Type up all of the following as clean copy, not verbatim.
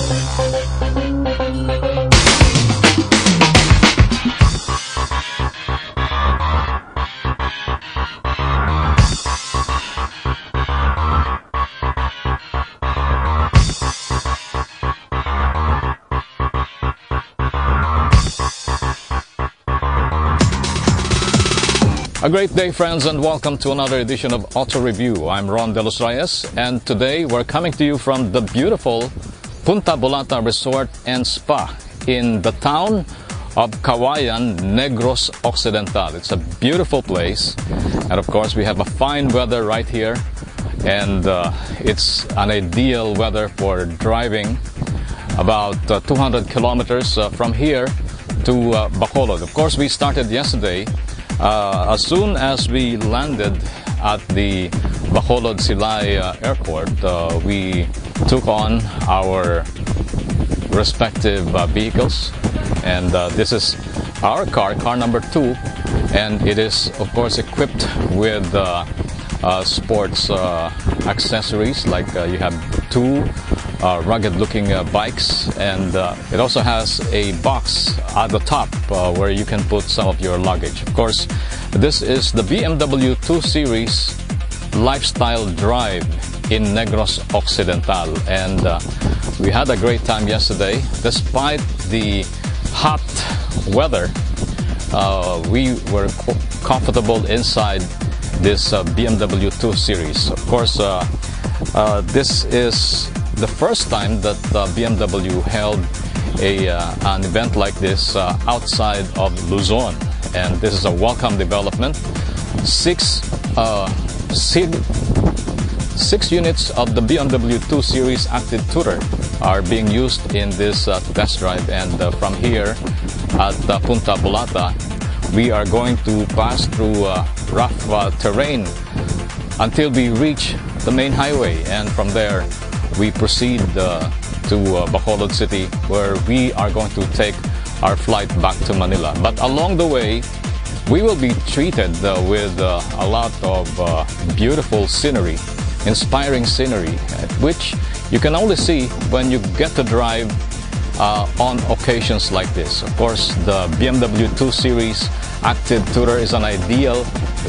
A great day, friends, and welcome to another edition of Auto Review. I'm Ron De Los Reyes, and today we're coming to you from the beautiful Punta Bolata Resort and Spa in the town of Cauayan, Negros Occidental. It's a beautiful place, and of course we have a fine weather right here, and it's an ideal weather for driving about 200 kilometers from here to Bacolod. Of course, we started yesterday. As soon as we landed at the Bacolod Silay Airport, we took on our respective vehicles, and this is our car number 2, and it is of course equipped with sports accessories, like you have 2 rugged-looking bikes, and it also has a box at the top where you can put some of your luggage. Of course, this is the BMW 2 Series Lifestyle Drive in Negros Occidental, and we had a great time yesterday. Despite the hot weather, we were comfortable inside this BMW 2 Series. Of course, this is the first time that BMW held an event like this outside of Luzon, and this is a welcome development. 6 units of the BMW 2 Series Active Tourer are being used in this test drive, and from here at Punta Bolata, we are going to pass through rough terrain until we reach the main highway, and from there we proceed to Bacolod City, where we are going to take our flight back to Manila. But along the way, we will be treated with a lot of beautiful scenery, inspiring scenery, which you can only see when you get to drive on occasions like this. Of course, the BMW 2 Series Active Tourer is an ideal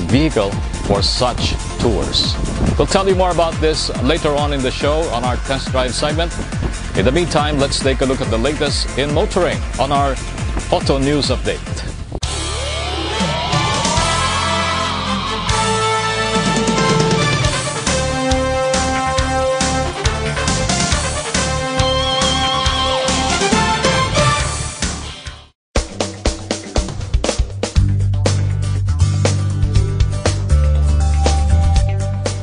vehicle for such tours. We'll tell you more about this later on in the show on our test drive segment. In the meantime, let's take a look at the latest in motoring on our Auto News Update.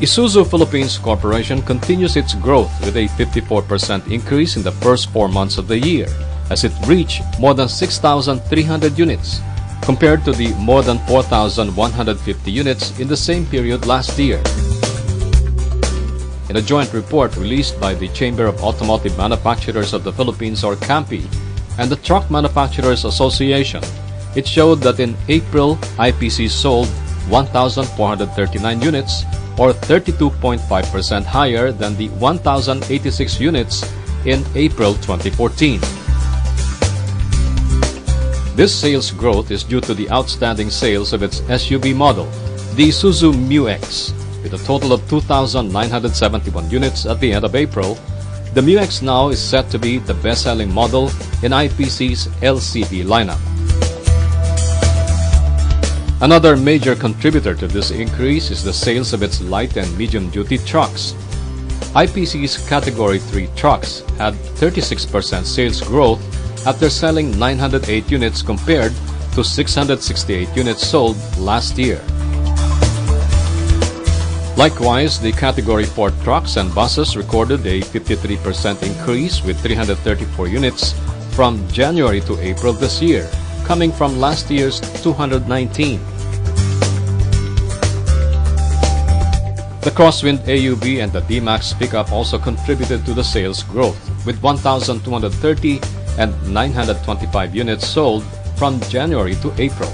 Isuzu Philippines Corporation continues its growth with a 54% increase in the first 4 months of the year, as it reached more than 6,300 units, compared to the more than 4,150 units in the same period last year. In a joint report released by the Chamber of Automotive Manufacturers of the Philippines, or CAMPI, and the Truck Manufacturers Association, it showed that in April, IPC sold 1,439 units, or 32.5% higher than the 1,086 units in April 2014. This sales growth is due to the outstanding sales of its SUV model, the Isuzu MU-X. With a total of 2,971 units at the end of April, the MU-X now is set to be the best-selling model in IPC's LCV lineup. Another major contributor to this increase is the sales of its light and medium-duty trucks. IPC's Category 3 trucks had 36% sales growth after selling 908 units compared to 668 units sold last year. Likewise, the Category 4 trucks and buses recorded a 53% increase with 334 units from January to April this year, coming from last year's 219. The Crosswind AUV and the D-Max pickup also contributed to the sales growth, with 1,230 and 925 units sold from January to April.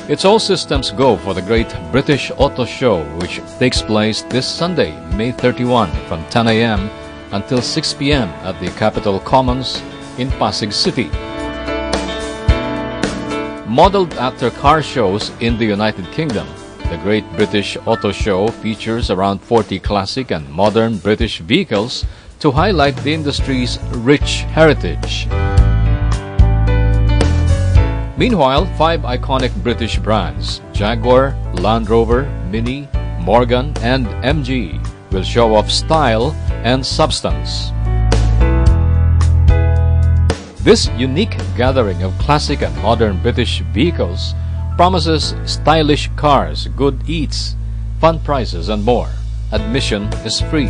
It's all systems go for the Great British Auto Show, which takes place this Sunday, May 31, from 10 a.m. until 6 p.m. at the Capitol Commons in Pasig City. Modeled after car shows in the United Kingdom, the Great British Auto Show features around 40 classic and modern British vehicles to highlight the industry's rich heritage. Meanwhile, 5 iconic British brands, Jaguar, Land Rover, Mini, Morgan, and MG, will show off style and substance. This unique gathering of classic and modern British vehicles promises stylish cars, good eats, fun prices, and more. Admission is free.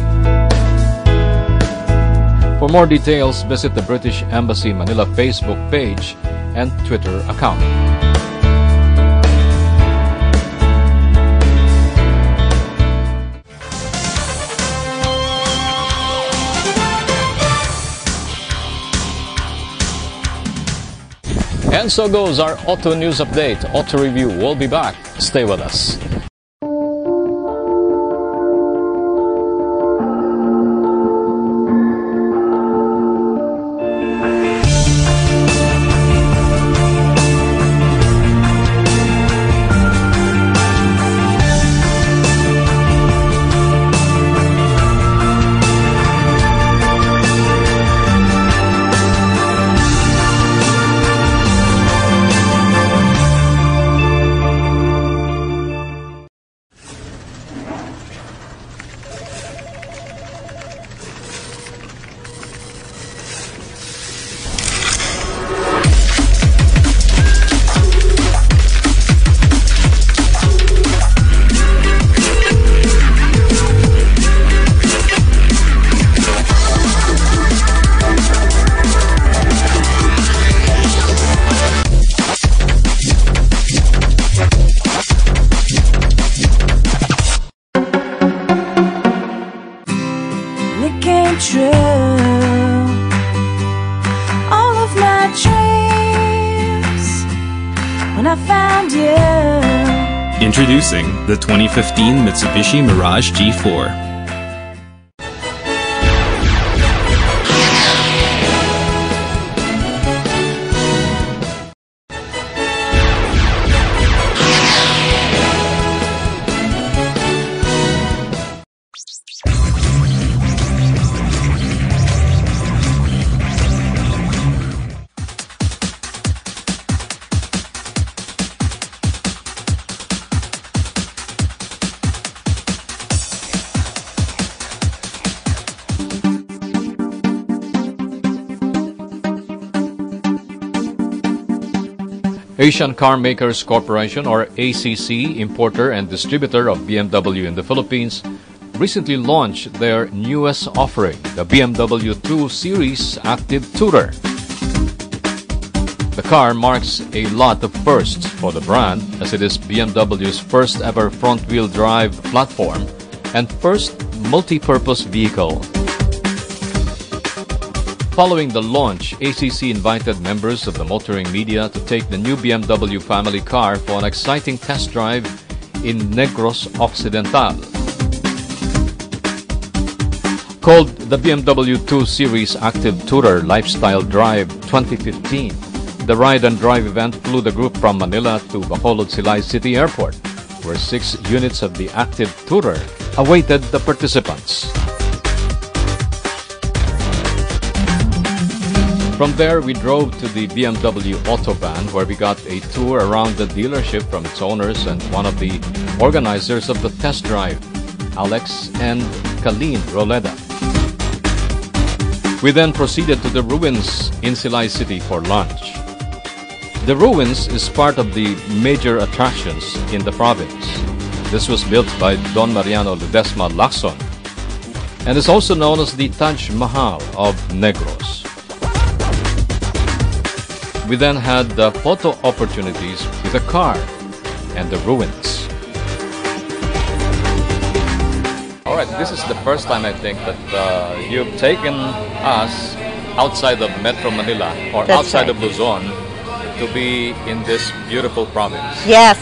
For more details, visit the British Embassy Manila Facebook page and Twitter account. And so goes our Auto News Update. Auto Review will be back. Stay with us. True, all of my dreams when I found you. Introducing the 2015 Mitsubishi Mirage G4. Asian Car Makers Corporation, or ACC, importer and distributor of BMW in the Philippines, recently launched their newest offering, the BMW 2 Series Active Tourer. The car marks a lot of firsts for the brand, as it is BMW's first ever front-wheel drive platform and first multi-purpose vehicle. Following the launch, ACC invited members of the motoring media to take the new BMW family car for an exciting test drive in Negros Occidental. Called the BMW 2 Series Active Tourer Lifestyle Drive 2015, the ride and drive event flew the group from Manila to Bacolod Silay City Airport, where 6 units of the Active Tourer awaited the participants. From there, we drove to the BMW Autobahn, where we got a tour around the dealership from its owners and one of the organizers of the test drive, Alex and Kalin Roleda. We then proceeded to the ruins in Silay City for lunch. The ruins is part of the major attractions in the province. This was built by Don Mariano Ledesma Lacson and is also known as the Taj Mahal of Negros. We then had the photo opportunities with the car and the ruins. All right, this is the first time I think that you've taken us outside of Metro Manila or That's outside right. of Luzon to be in this beautiful province? Yes,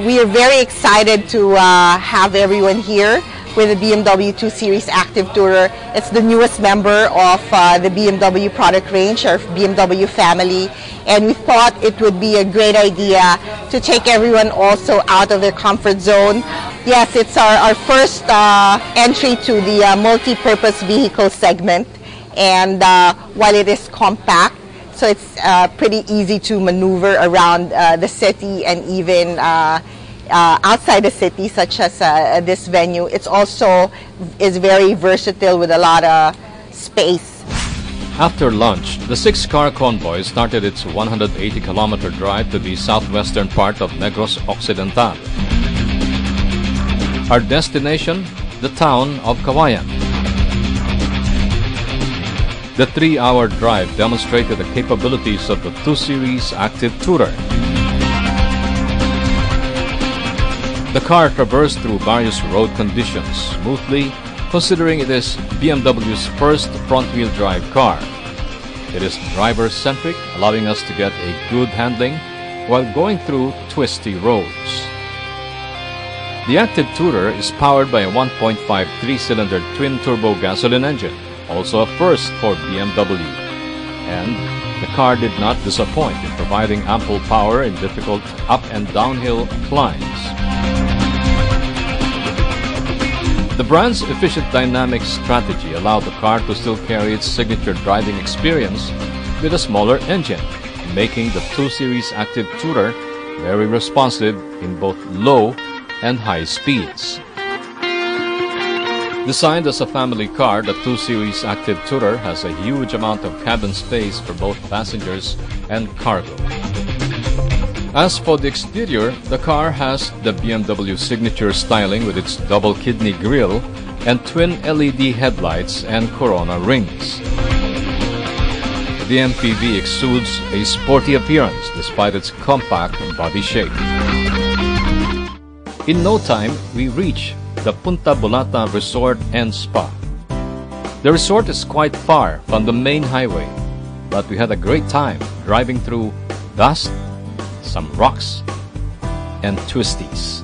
we are very excited to have everyone here with the BMW 2 Series Active Tourer. It's the newest member of the BMW product range, our BMW family, and we thought it would be a great idea to take everyone also out of their comfort zone. Yes, it's our first entry to the multi-purpose vehicle segment, and while it is compact, so it's pretty easy to maneuver around the city and even outside the city, such as this venue. It's also is very versatile with a lot of space. After lunch, the 6-car convoy started its 180-kilometer drive to the southwestern part of Negros Occidental. Our destination, the town of Cauayan. The 3-hour drive demonstrated the capabilities of the 2 Series Active Tourer. The car traversed through various road conditions smoothly, considering it is BMW's first front-wheel drive car. It is driver-centric, allowing us to get a good handling while going through twisty roads. The Active Tourer is powered by a 1.5 3-cylinder twin-turbo gasoline engine, also a first for BMW. And the car did not disappoint in providing ample power in difficult up and downhill climbs. The brand's efficient dynamic strategy allowed the car to still carry its signature driving experience with a smaller engine, making the 2 Series Active Tourer very responsive in both low and high speeds. Designed as a family car, the 2 Series Active Tourer has a huge amount of cabin space for both passengers and cargo. As for the exterior, the car has the BMW signature styling with its double kidney grille and twin LED headlights and Corona rings. The MPV exudes a sporty appearance despite its compact body shape. In no time, we reach the Punta Bolata Resort and Spa. The resort is quite far from the main highway, but we had a great time driving through dust, some rocks, and twisties.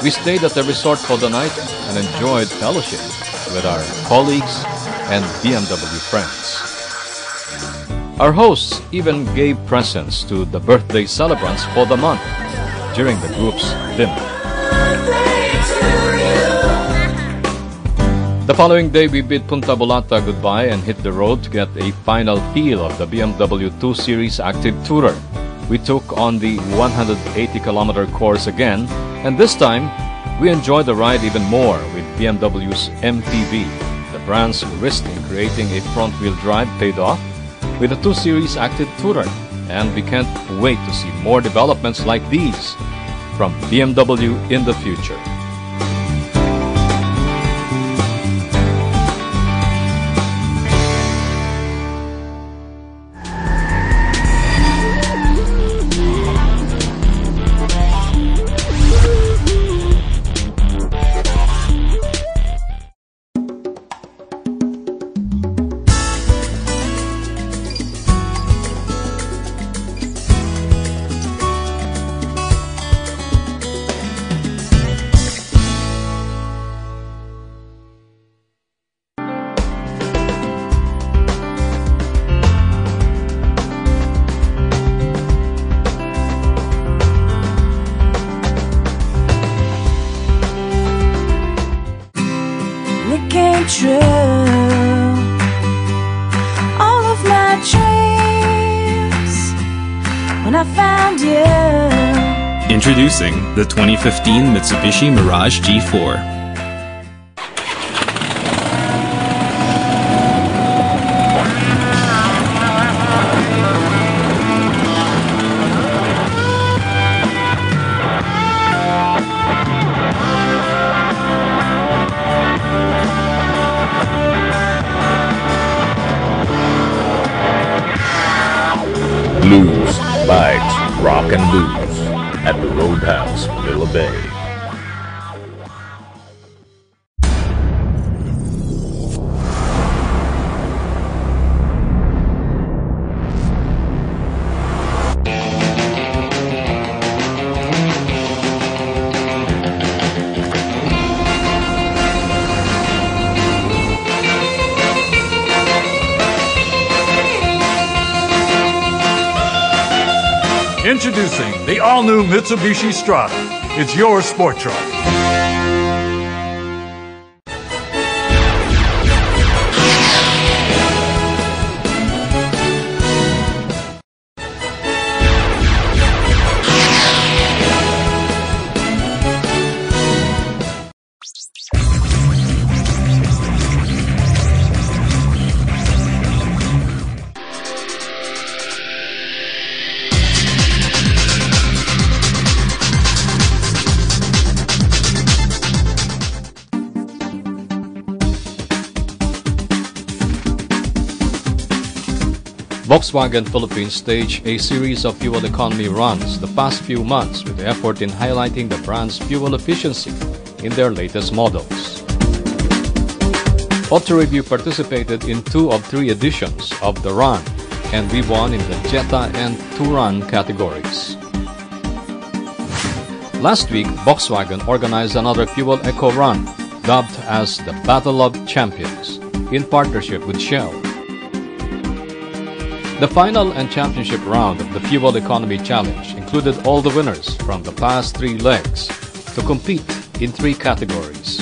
We stayed at the resort for the night and enjoyed fellowship with our colleagues and BMW friends. Our hosts even gave presents to the birthday celebrants for the month during the group's dinner. The following day, we bid Punta Bolata goodbye and hit the road to get a final feel of the BMW 2 Series Active Tourer. We took on the 180-kilometer course again, and this time, we enjoyed the ride even more with BMW's MPV. The brand's risk in creating a front-wheel drive paid off with the 2 Series Active Tourer, and we can't wait to see more developments like these from BMW in the future. It came true. All of my dreams when I found you. Introducing the 2015 Mitsubishi Mirage G4. Blues, bikes, rock and booze at the Roadhouse, Manila Bay. Introducing the all-new Mitsubishi Strada. It's your sport truck. Volkswagen Philippines staged a series of fuel economy runs the past few months with the effort in highlighting the brand's fuel efficiency in their latest models. Auto Review participated in 2 of 3 editions of the run, and we won in the Jetta and Touran categories. Last week, Volkswagen organized another fuel eco run, dubbed as the Battle of Champions, in partnership with Shell. The final and championship round of the Fuel Economy Challenge included all the winners from the past 3 legs to compete in 3 categories: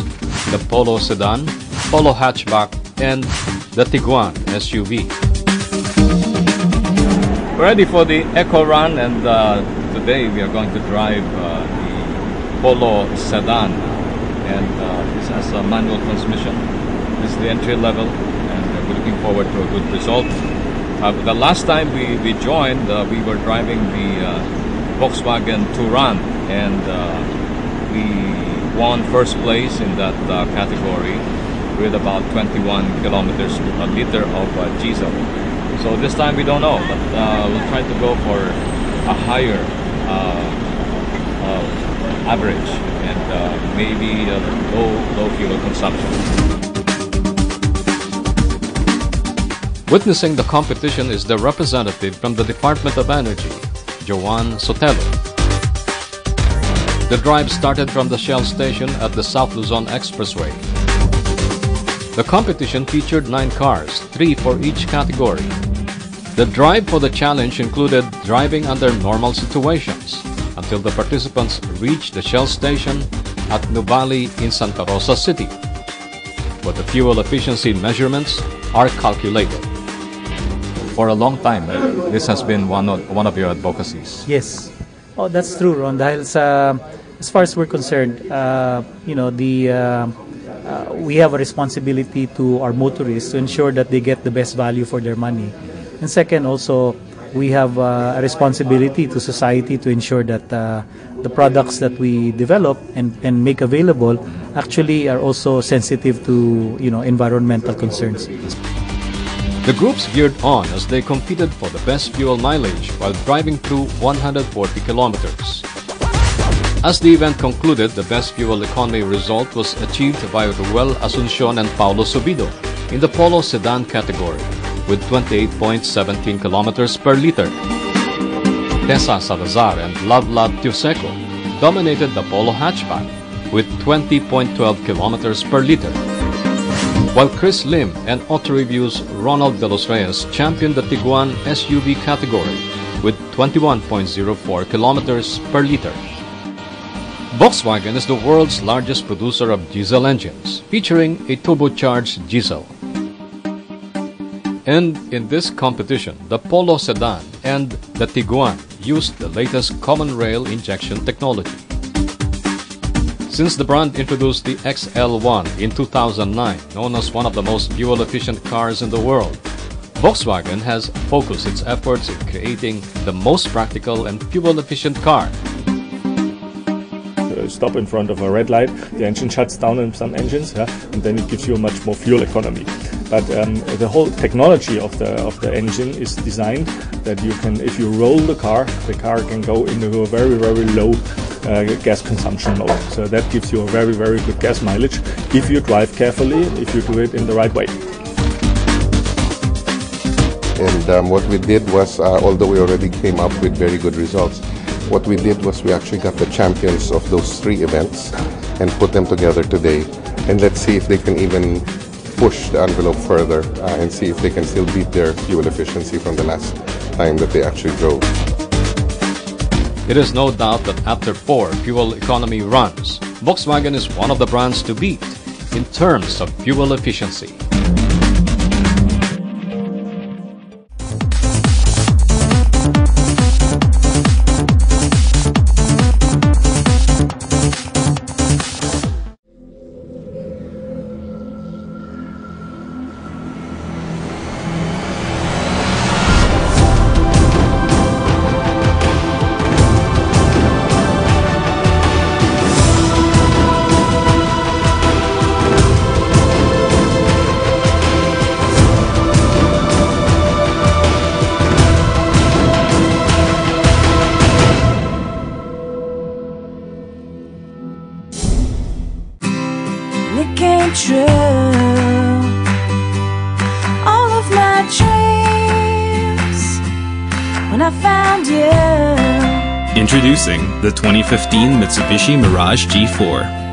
the Polo Sedan, Polo Hatchback, and the Tiguan SUV. We're ready for the Eco Run, and today we are going to drive the Polo Sedan, and this has a manual transmission. This is the entry level, and we're looking forward to a good result. The last time we joined, we were driving the Volkswagen Touran, and we won first place in that category with about 21 kilometers to a liter of diesel. So this time we don't know, but we'll try to go for a higher average and maybe low fuel consumption. Witnessing the competition is the representative from the Department of Energy, Joan Sotelo. The drive started from the Shell station at the South Luzon Expressway. The competition featured 9 cars, 3 for each category. The drive for the challenge included driving under normal situations until the participants reached the Shell station at Nuvali in Santa Rosa City, where the fuel efficiency measurements are calculated. For a long time, this has been one of your advocacies. Yes. Oh, that's true, Ron. Dahil as far as we're concerned, we have a responsibility to our motorists to ensure that they get the best value for their money. And second, also, we have a responsibility to society to ensure that the products that we develop and make available actually are also sensitive to environmental concerns. The groups geared on as they competed for the best fuel mileage while driving through 140 kilometers. As the event concluded, the best fuel economy result was achieved by Ruel Asuncion and Paulo Subido in the Polo Sedan category with 28.17 kilometers per liter. Tessa Salazar and Lavlad Tiuseco dominated the Polo Hatchback with 20.12 kilometers per liter, while Chris Lim and Auto Review's Ronald De Los Reyes championed the Tiguan SUV category with 21.04 kilometers per liter. Volkswagen is the world's largest producer of diesel engines, featuring a turbocharged diesel. And in this competition, the Polo Sedan and the Tiguan used the latest common rail injection technology. Since the brand introduced the XL1 in 2009, known as one of the most fuel-efficient cars in the world, Volkswagen has focused its efforts in creating the most practical and fuel-efficient car. Stop in front of a red light, the engine shuts down in some engines, and then it gives you a much more fuel economy. But the whole technology of the engine is designed that you can, if you roll the car can go into a very, very low gas consumption mode. So that gives you a very, very good gas mileage if you drive carefully, if you do it in the right way. And what we did was, although we already came up with very good results, what we did was we actually got the champions of those 3 events and put them together today. And let's see if they can even push the envelope further and see if they can still beat their fuel efficiency from the last time that they actually drove. It is no doubt that after 4 fuel economy runs, Volkswagen is one of the brands to beat in terms of fuel efficiency. It came true. All of my dreams when I found you. Introducing the 2015 Mitsubishi Mirage G4.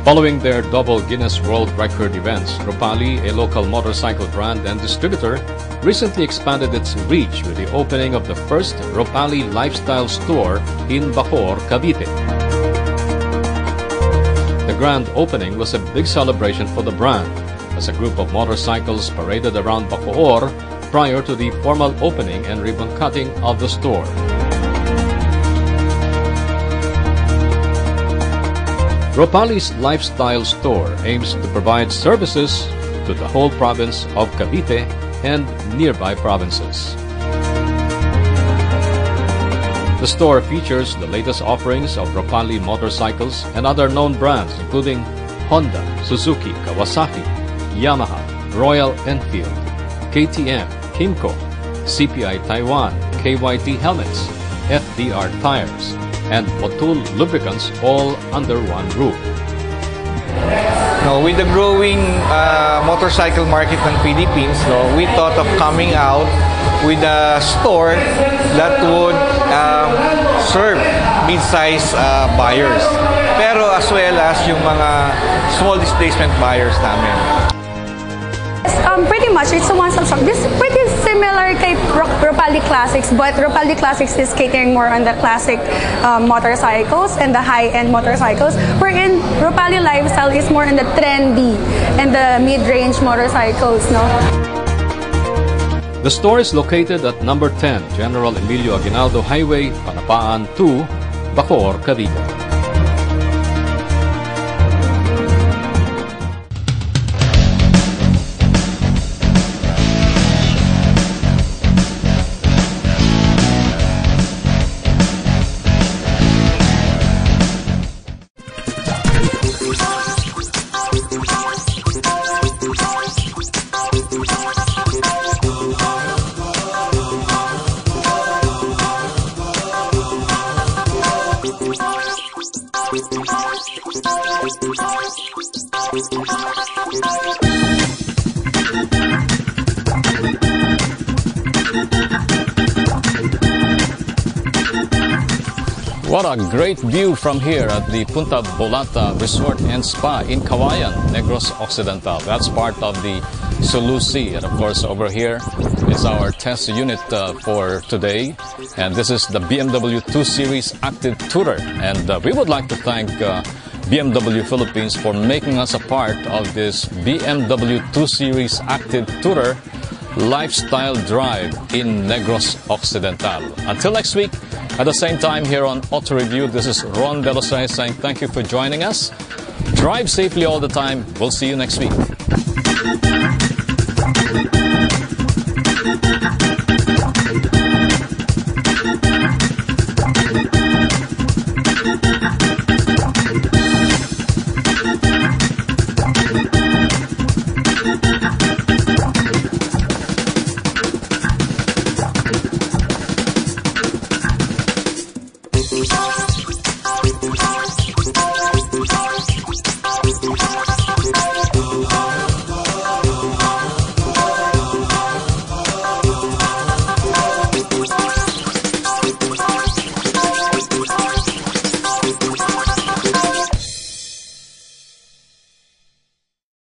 Following their double Guinness World Record events, Ropali, a local motorcycle brand and distributor, recently expanded its reach with the opening of the first Ropali lifestyle store in Bacoor, Cavite. The grand opening was a big celebration for the brand, as a group of motorcycles paraded around Bacoor prior to the formal opening and ribbon cutting of the store. Ropali's lifestyle store aims to provide services to the whole province of Cavite and nearby provinces. The store features the latest offerings of Ropali motorcycles and other known brands including Honda, Suzuki, Kawasaki, Yamaha, Royal Enfield, KTM, Kymco, CPI Taiwan, KYT helmets, FDR tires, and Motul lubricants all under one roof. No, with the growing motorcycle market ng Philippines, we thought of coming out with a store that would serve mid-size buyers, pero as well as yung mga small displacement buyers namin. Pretty much, it's a one-stop shop. This is pretty similar kay Ropali Classics, but Ropali Classics is catering more on the classic motorcycles and the high-end motorcycles, wherein Ropali Lifestyle is more on the trendy and the mid-range motorcycles. No? The store is located at number 10 General Emilio Aguinaldo Highway, Panapaan 2, Bacoor, Cavite. What a great view from here at the Punta Bolata Resort and Spa in Cauayan, Negros Occidental. That's part of the Sulu Sea. And of course, over here is our test unit for today. And this is the BMW 2 Series Active Tourer. And we would like to thank BMW Philippines for making us a part of this BMW 2 Series Active Tourer lifestyle drive in Negros Occidental. Until next week, at the same time here on Auto Review, this is Ron De Los Reyes saying thank you for joining us. Drive safely all the time. We'll see you next week.